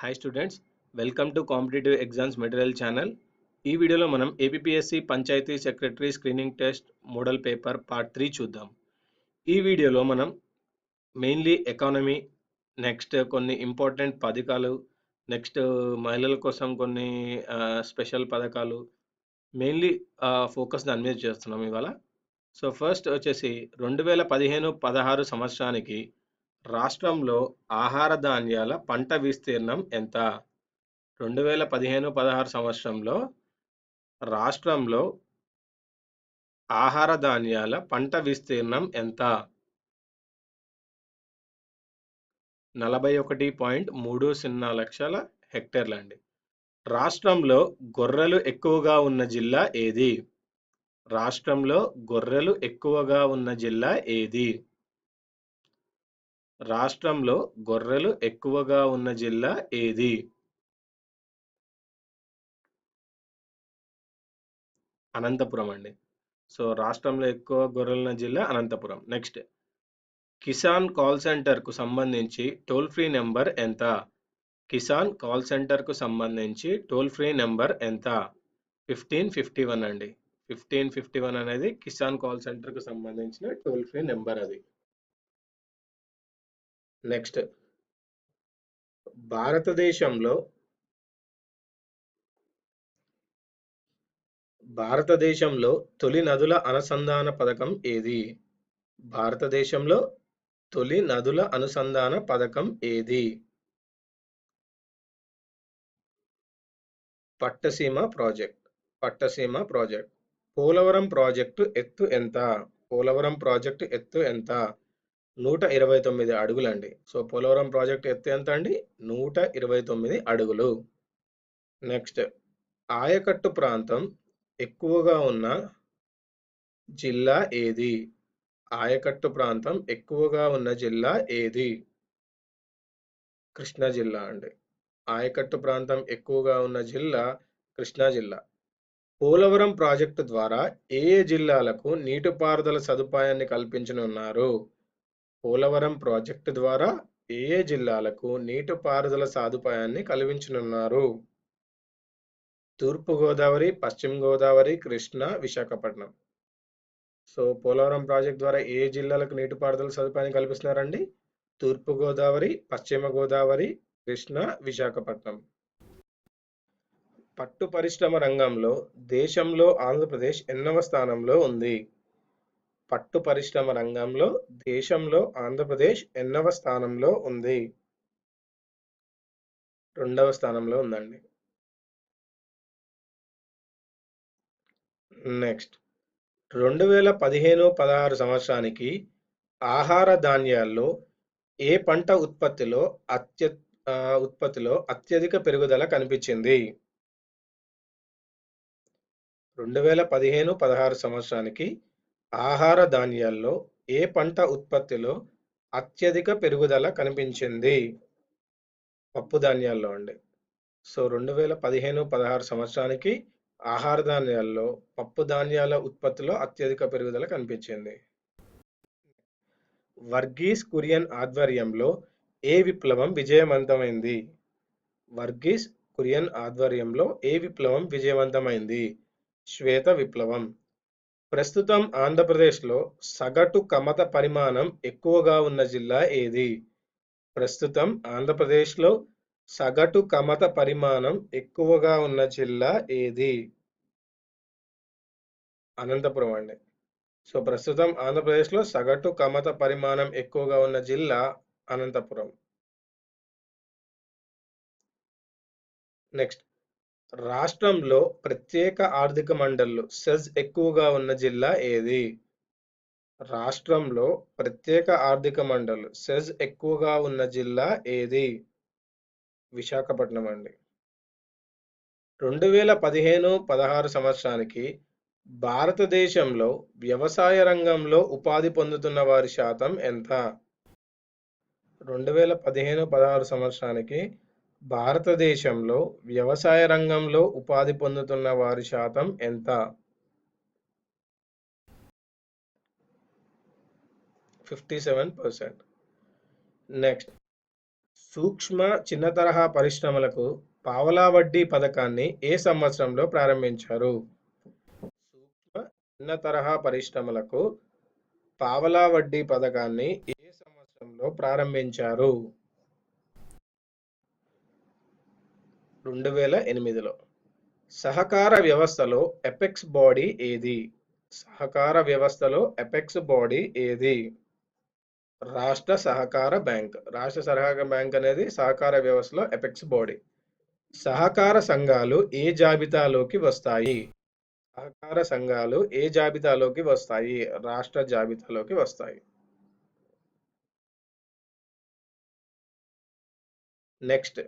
Hi students, welcome to competitive exams material channel. ఈ వీడియోలో మనం APPSC panchayati secretary screening test model paper part 3 చూద్దాం. ఈ వీడియోలో మనం మెయిన్లీ ఎకానమీ, నెక్స్ట్ కొన్ని ఇంపార్టెంట్ పథకాలు, నెక్స్ట్ మహిళల కోసం కొన్ని స్పెషల్ పథకాలు, మెయిన్లీ ఫోకస్ దాని మీద చేస్తున్నాం ఇవాళ. సో ఫస్ట్ వచ్చేసి 2015-16 సంవత్సరానికి రాష్ట్రంలో ఆహార ధాన్యాల పంట విస్తీర్ణం ఎంత? 2015-16 సంవత్సరంలో రాష్ట్రంలో ఆహార ధాన్యాల పంట విస్తీర్ణం ఎంత? 41.30 లక్షల హెక్టేర్లండి. రాష్ట్రంలో గొర్రెలు ఎక్కువగా ఉన్న జిల్లా ఏది? రాష్ట్రంలో గొర్రెలు ఎక్కువగా ఉన్న జిల్లా ఏది? రాష్ట్రంలో గొర్రెలు ఎక్కువగా ఉన్న జిల్లా ఏది? అనంతపురం అండి. సో రాష్ట్రంలో ఎక్కువ గొర్రెలున్న జిల్లా అనంతపురం. నెక్స్ట్, కిసాన్ కాల్ సెంటర్కు సంబంధించి టోల్ ఫ్రీ నెంబర్ ఎంత? కిసాన్ కాల్ సెంటర్కు సంబంధించి టోల్ ఫ్రీ నెంబర్ ఎంత? 1551 అండి. 1551 అనేది కిసాన్ కాల్ సెంటర్కు సంబంధించిన టోల్ ఫ్రీ నెంబర్ అది. నెక్స్ట్, భారతదేశంలో తొలి నదుల అనుసంధాన పథకం ఏది? భారతదేశంలో తొలి నదుల అనుసంధాన పథకం ఏది? Pattiseema project. Pattiseema project. Polavaram project ఎత్తు ఎంత? పోలవరం ప్రాజెక్టు ఎత్తు ఎంత? 129 అడుగులండి. సో పోలవరం ప్రాజెక్టు ఎత్తు ఎంత అండి? 129 అడుగులు. నెక్స్ట్, ఆయకట్టు ప్రాంతం ఎక్కువగా ఉన్న జిల్లా ఏది? ఆయకట్టు ప్రాంతం ఎక్కువగా ఉన్న జిల్లా ఏది? కృష్ణా జిల్లా అండి. ఆయకట్టు ప్రాంతం ఎక్కువగా ఉన్న జిల్లా కృష్ణా జిల్లా. పోలవరం ప్రాజెక్టు ద్వారా ఏ జిల్లాలకు నీటిపారుదల సదుపాయాన్ని కల్పించనున్నారు? పోలవరం ప్రాజెక్టు ద్వారా ఏ జిల్లాలకు నీటిపారుదల సదుపాయాన్ని కల్పించనున్నారు? తూర్పుగోదావరి, పశ్చిమ గోదావరి, కృష్ణా, విశాఖపట్నం. సో పోలవరం ప్రాజెక్ట్ ద్వారా ఏ జిల్లాలకు నీటిపారుదల సదుపాయాన్ని కల్పిస్తున్నారండి? తూర్పుగోదావరి, పశ్చిమ గోదావరి, కృష్ణా, విశాఖపట్నం. పట్టు పరిశ్రమ రంగంలో దేశంలో ఆంధ్రప్రదేశ్ ఎన్నవ స్థానంలో ఉంది? పట్టు పరిశ్రమ రంగంలో దేశంలో ఆంధ్రప్రదేశ్ ఎన్నవ స్థానంలో ఉంది? 2వ స్థానంలో ఉందండి. నెక్స్ట్, 2015-16 సంవత్సరానికి ఆహార ధాన్యాల్లో ఏ పంట ఉత్పత్తిలో అత్యధిక పెరుగుదల కనిపించింది? 2015-16 సంవత్సరానికి ఆహార ధాన్యాల్లో ఏ పంట ఉత్పత్తిలో అత్యధిక పెరుగుదల కనిపించింది? పప్పు ధాన్యాల్లో అండి. సో 2015-16 సంవత్సరానికి ఆహార ధాన్యాల్లో పప్పు ధాన్యాల ఉత్పత్తిలో అత్యధిక పెరుగుదల కనిపించింది. వర్గీస్ కురియన్ ఆధ్వర్యంలో ఏ విప్లవం విజయవంతమైంది? వర్గీస్ కురియన్ ఆధ్వర్యంలో ఏ విప్లవం విజయవంతమైంది? శ్వేత విప్లవం. ప్రస్తుతం ఆంధ్రప్రదేశ్లో సగటు కమత పరిమాణం ఎక్కువగా ఉన్న జిల్లా ఏది? ప్రస్తుతం ఆంధ్రప్రదేశ్లో సగటు కమత పరిమాణం ఎక్కువగా ఉన్న జిల్లా ఏది? అనంతపురం అండి. సో ప్రస్తుతం ఆంధ్రప్రదేశ్లో సగటు కమత పరిమాణం ఎక్కువగా ఉన్న జిల్లా అనంతపురం. నెక్స్ట్, రాష్ట్రంలో ప్రత్యేక ఆర్థిక మండళ్లు సెజ్ ఎక్కువగా ఉన్న జిల్లా ఏది? రాష్ట్రంలో ప్రత్యేక ఆర్థిక మండళ్లు సెజ్ ఎక్కువగా ఉన్న జిల్లా ఏది? విశాఖపట్నం అండి. 2015-16 సంవత్సరానికి భారతదేశంలో వ్యవసాయ రంగంలో ఉపాధి పొందుతున్న వారి శాతం ఎంత? 2015-16 సంవత్సరానికి భారతదేశంలో వ్యవసాయ రంగంలో ఉపాధి పొందుతున్న వారి శాతం ఎంత? 57%. నెక్స్ట్, సూక్ష్మ చిన్న తరహా పరిశ్రమలకు పావలా వడ్డీ పథకాన్ని ఏ సంవత్సరంలో ప్రారంభించారు? సూక్ష్మ చిన్న తరహా పరిశ్రమలకు పావలా వడ్డీ పథకాన్ని ఏ సంవత్సరంలో ప్రారంభించారు? 2008లో. సహకార వ్యవస్థలో ఎపెక్స్ బాడీ ఏది? సహకార వ్యవస్థలో ఎపెక్స్ బాడీ ఏది? రాష్ట్ర సహకార బ్యాంక్. రాష్ట్ర సహకార బ్యాంక్ అనేది సహకార వ్యవస్థలో ఎపెక్స్ బాడీ. సహకార సంఘాలు ఏ జాబితాలోకి వస్తాయి? సహకార సంఘాలు ఏ జాబితాలోకి వస్తాయి? రాష్ట్ర జాబితాలోకి వస్తాయి. నెక్స్ట్,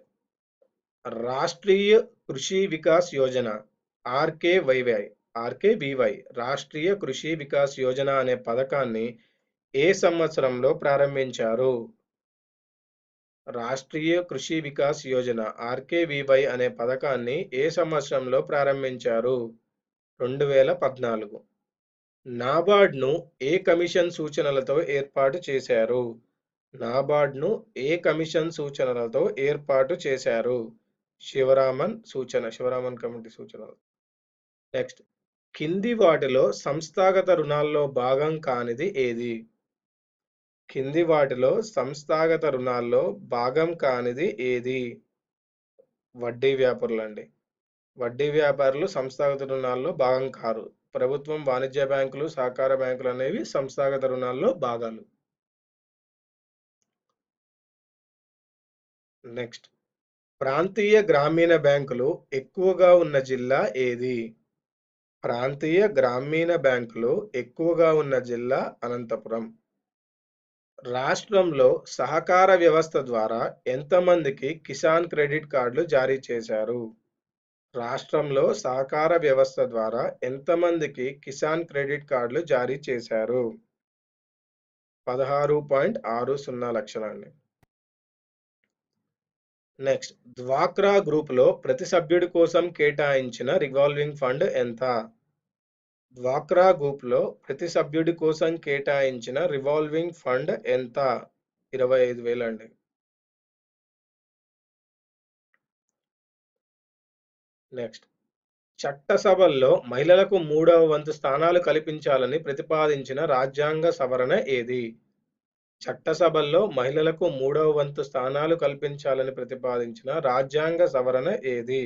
రాష్ట్రీయ కృషి వికాస్ యోజన ఆర్కేవివై రాష్ట్రీయ కృషి వికాస్ యోజన అనే పథకాన్ని ఏ సంవత్సరంలో ప్రారంభించారు? రాష్ట్రీయ కృషి వికాస్ యోజన ఆర్కేవివై అనే పథకాన్ని ఏ సంవత్సరంలో ప్రారంభించారు? 2014. నాబార్డ్ను ఏ కమిషన్ సూచనలతో ఏర్పాటు చేశారు? నాబార్డ్ను ఏ కమిషన్ సూచనలతో ఏర్పాటు చేశారు? శివరామన్ కమిటీ సూచనలు. నెక్స్ట్, కింది వాటిలో సంస్థాగత రుణాల్లో భాగం కానిది ఏది? కింది వాటిలో సంస్థాగత రుణాల్లో భాగం కానిది ఏది? వడ్డీ వ్యాపారులండి. వడ్డీ వ్యాపారులు సంస్థాగత రుణాల్లో భాగం కారు. ప్రభుత్వం, వాణిజ్య బ్యాంకులు, సహకార బ్యాంకులు అనేవి సంస్థాగత రుణాల్లో భాగాలు. నెక్స్ట్, ప్రాంతీయ గ్రామీణ బ్యాంకులు ఎక్కువగా ఉన్న జిల్లా ఏది? ప్రాంతీయ గ్రామీణ బ్యాంకులు ఎక్కువగా ఉన్న జిల్లా అనంతపురం. రాష్ట్రంలో సహకార వ్యవస్థ ద్వారా ఎంతమందికి కిసాన్ క్రెడిట్ కార్డులు జారీ చేశారు? రాష్ట్రంలో సహకార వ్యవస్థ ద్వారా ఎంతమందికి కిసాన్ క్రెడిట్ కార్డులు జారీ చేశారు? 16.60 లక్షలండి. నెక్స్ట్, డ్వాక్రా గ్రూపులో ప్రతి సభ్యుడి కోసం కేటాయించిన రివాల్వింగ్ ఫండ్ ఎంత? డ్వాక్రా గ్రూప్లో ప్రతి సభ్యుడి కోసం కేటాయించిన రివాల్వింగ్ ఫండ్ ఎంత? 25,000 అండి. నెక్స్ట్, చట్టసభల్లో మహిళలకు 3వ వంతు స్థానాలు కల్పించాలని ప్రతిపాదించిన రాజ్యాంగ సవరణ ఏది? చట్టసభల్లో మహిళలకు 3వ వంతు స్థానాలు కల్పించాలని ప్రతిపాదించిన రాజ్యాంగ సవరణ ఏది?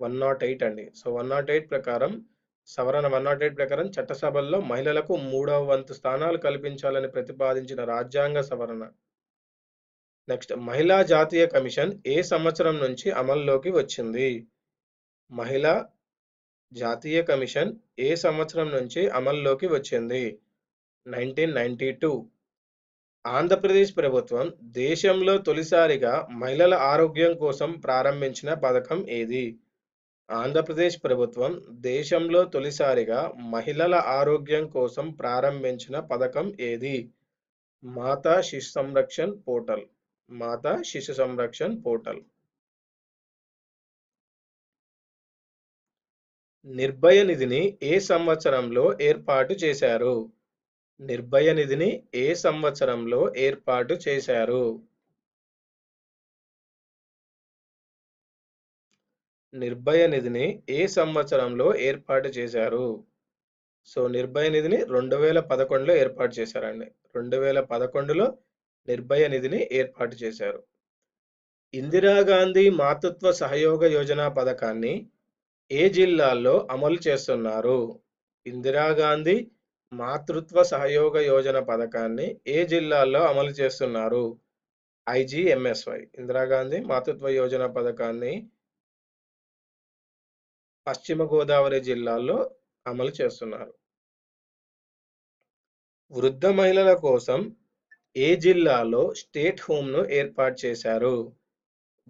108 అండి. సో 108 ప్రకారం, సవరణ 108 ప్రకారం చట్టసభల్లో మహిళలకు 3వ వంతు స్థానాలు కల్పించాలని ప్రతిపాదించిన రాజ్యాంగ సవరణ. నెక్స్ట్, మహిళా జాతీయ కమిషన్ ఏ సంవత్సరం నుంచి అమల్లోకి వచ్చింది? మహిళా జాతీయ కమిషన్ ఏ సంవత్సరం నుంచి అమల్లోకి వచ్చింది? 1992. ఆంధ్రప్రదేశ్ ప్రభుత్వం దేశంలో తొలిసారిగా మహిళల ఆరోగ్యం కోసం ప్రారంభించిన పథకం ఏది? ఆంధ్రప్రదేశ్ ప్రభుత్వం దేశంలో తొలిసారిగా మహిళల ఆరోగ్యం కోసం ప్రారంభించిన పథకం ఏది? మాతా శిశు సంరక్షణ్ పోర్టల్. మాతా శిశు సంరక్షణ్ పోర్టల్. నిర్భయ నిధిని ఏ సంవత్సరంలో ఏర్పాటు చేశారు? నిర్భయ నిధిని ఏ సంవత్సరంలో ఏర్పాటు చేశారు? నిర్భయ నిధిని ఏ సంవత్సరంలో ఏర్పాటు చేశారు? సో నిర్భయ నిధిని 2011లో ఏర్పాటు చేశారండి. 2011లో నిర్భయ నిధిని ఏర్పాటు చేశారు. ఇందిరాగాంధీ మాతృత్వ సహయోగ యోజన పథకాన్ని ఏ జిల్లాల్లో అమలు చేస్తున్నారు? ఇందిరాగాంధీ మాతృత్వ సహయోగ యోజన పథకాన్ని ఏ జిల్లాల్లో అమలు చేస్తున్నారు? IGMSY. ఇందిరాగాంధీ మాతృత్వ యోజన పథకాన్ని పశ్చిమ గోదావరి జిల్లాలో అమలు చేస్తున్నారు. వృద్ధ మహిళల కోసం ఏ జిల్లాలో స్టేట్ హోమ్ను ఏర్పాటు చేశారు?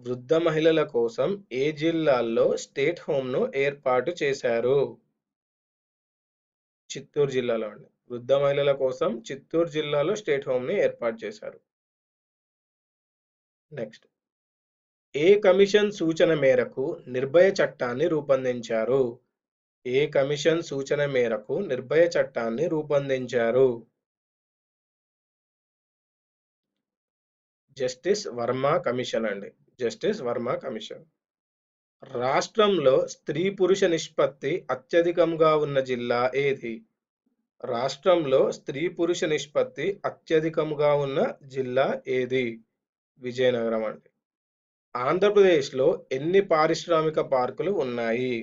వృద్ధ మహిళల కోసం ఏ జిల్లాల్లో స్టేట్ హోమ్ను ఏర్పాటు చేశారు? చిత్తూరు జిల్లాలో అండి. వృద్ధ మహిళల కోసం చిత్తూరు జిల్లాలో స్టేట్ హోమ్ని ఏర్పాటు చేశారు. నెక్స్ట్, ఏ కమిషన్ సూచన మేరకు నిర్భయ చట్టాన్ని రూపొందించారు? ఏ కమిషన్ సూచన మేరకు నిర్భయ చట్టాన్ని రూపొందించారు? జస్టిస్ వర్మ కమిషన్ అండి. Justice Varma commission. రాష్ట్రంలో స్త్రీ పురుష నిష్పత్తి అత్యధికంగా ఉన్న జిల్లా ఏది? రాష్ట్రంలో స్త్రీ పురుష నిష్పత్తి అత్యధికంగా ఉన్న జిల్లా ఏది? విజయనగరం అండి. ఆంధ్రప్రదేశ్లో ఎన్ని పారిశ్రామిక పార్కులు ఉన్నాయి?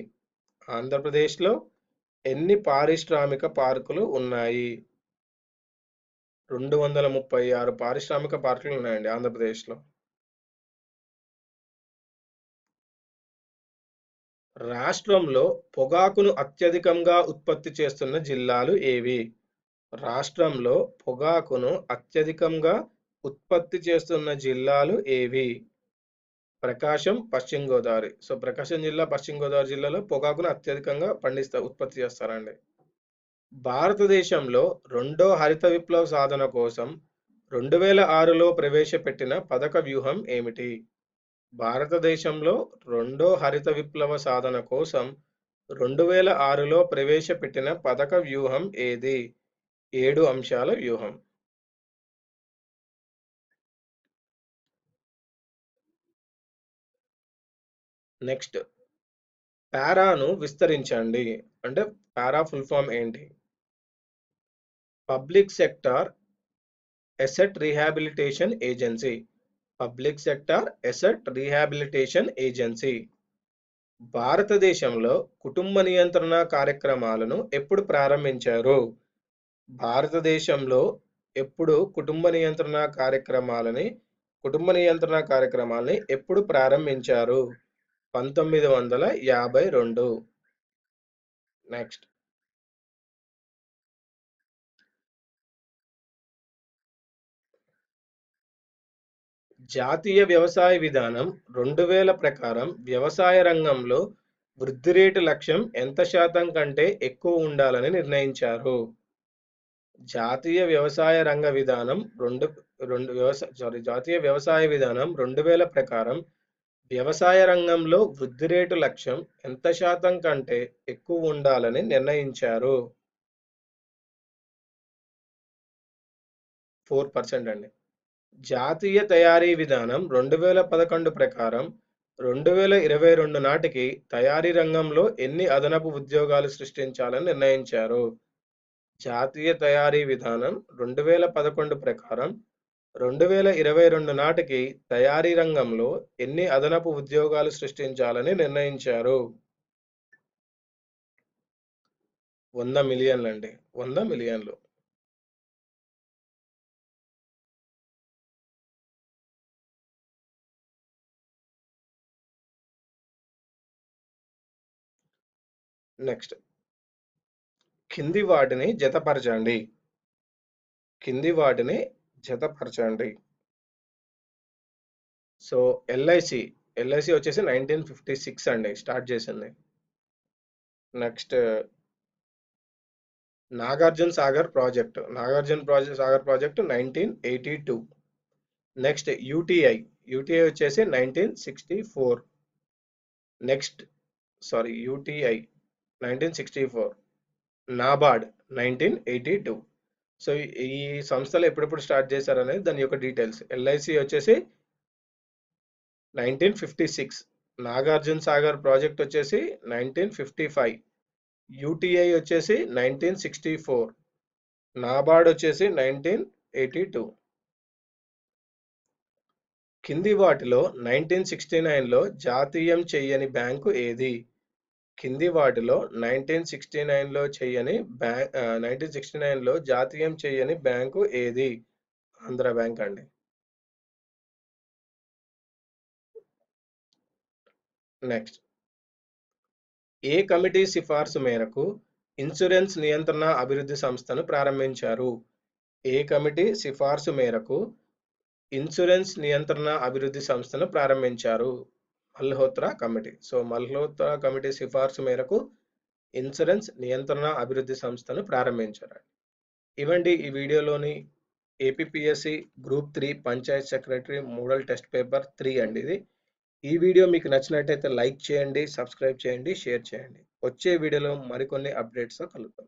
ఆంధ్రప్రదేశ్లో ఎన్ని పారిశ్రామిక పార్కులు ఉన్నాయి? 236 పారిశ్రామిక పార్కులు ఉన్నాయండి ఆంధ్రప్రదేశ్లో. రాష్ట్రంలో పొగాకును అత్యధికంగా ఉత్పత్తి చేస్తున్న జిల్లాలు ఏవి? రాష్ట్రంలో పొగాకును అత్యధికంగా ఉత్పత్తి చేస్తున్న జిల్లాలు ఏవి? ప్రకాశం, పశ్చిమ గోదావరి. సో ప్రకాశం జిల్లా, పశ్చిమ గోదావరి జిల్లాలో పొగాకును అత్యధికంగా ఉత్పత్తి చేస్తారండి. భారతదేశంలో రెండో హరిత విప్లవ సాధన కోసం 2006లో ప్రవేశపెట్టిన పథక వ్యూహం ఏమిటి? భారతదేశంలో రెండో హరిత విప్లవ సాధన కోసం 2006లో ప్రవేశపెట్టిన పథక వ్యూహం ఏది? 7 అంశాల వ్యూహం. నెక్స్ట్, పారాను విస్తరించండి. అంటే పారా ఫుల్ ఫామ్ ఏంటి? Public sector asset rehabilitation agency. Public sector asset rehabilitation agency. భారతదేశంలో కుటుంబ నియంత్రణ కార్యక్రమాలను ఎప్పుడు ప్రారంభించారు? భారతదేశంలో ఎప్పుడు కుటుంబ నియంత్రణ కార్యక్రమాలని ఎప్పుడు ప్రారంభించారు? 1952. నెక్స్ట్, జాతీయ వ్యవసాయ విధానం 2000 ప్రకారం వ్యవసాయ రంగంలో వృద్ధి రేటు లక్ష్యం ఎంత శాతం కంటే ఎక్కువ ఉండాలని నిర్ణయించారు? జాతీయ వ్యవసాయ విధానం 2000 ప్రకారం వ్యవసాయ రంగంలో వృద్ధి రేటు లక్ష్యం ఎంత శాతం కంటే ఎక్కువ ఉండాలని నిర్ణయించారు? 4% అండి. జాతీయ తయారీ విధానం 2011 ప్రకారం 2022 నాటికి తయారీ రంగంలో ఎన్ని అదనపు ఉద్యోగాలు సృష్టించాలని నిర్ణయించారు? జాతీయ తయారీ విధానం 2011 ప్రకారం 2022 నాటికి తయారీ రంగంలో ఎన్ని అదనపు ఉద్యోగాలు సృష్టించాలని నిర్ణయించారు? 100 మిలియన్లు అండి. 100 మిలియన్లు. నెక్స్ట్, కింది వాటిని జతపరచండి. సో ఎల్ఐసి వచ్చేసి 1956 అండి స్టార్ట్ చేసింది. Next, Nagarjuna Sagar project 1982. Next, UTI వచ్చేసి 1964. Next, UTI 1964. నాబార్డ్ 1982. సో ఈ సంస్థలు ఎప్పుడెప్పుడు స్టార్ట్ చేశారనేది దాని యొక్క డీటెయిల్స్. ఎల్ఐసి వచ్చేసి 1956, నాగార్జున సాగర్ ప్రాజెక్ట్ వచ్చేసి 1955, యూటీఐ వచ్చేసి 1964, నాబార్డ్ వచ్చేసి 1982. కింది వాటిలో 1969లో జాతీయం చెయ్యని బ్యాంకు ఏది? కింది వాటిలో 1969లో జాతీయం చెయ్యని బ్యాంకు ఏది? ఆంధ్ర బ్యాంక్ అండి. నెక్స్ట్, ఏ కమిటీ సిఫార్సు మేరకు ఇన్సూరెన్స్ నియంత్రణ అభివృద్ధి సంస్థను ప్రారంభించారు? ఏ కమిటీ సిఫార్సు మేరకు ఇన్సూరెన్స్ నియంత్రణ అభివృద్ధి సంస్థను ప్రారంభించారు? Malhotra committee. So Malhotra committee సిఫార్సు మేరకు ఇన్సూరెన్స్ నియంత్రణ అభివృద్ధి సంస్థను ప్రారంభించారు. ఇవండి ఈ వీడియోలోని APPSC group 3 panchayat secretary model test paper 3 అండి ఇది. ఈ వీడియో మీకు నచ్చినట్టయితే లైక్ చేయండి, సబ్స్క్రైబ్ చేయండి, షేర్ చేయండి. వచ్చే వీడియోలో మరికొన్ని అప్డేట్స్తో కలుద్దాం.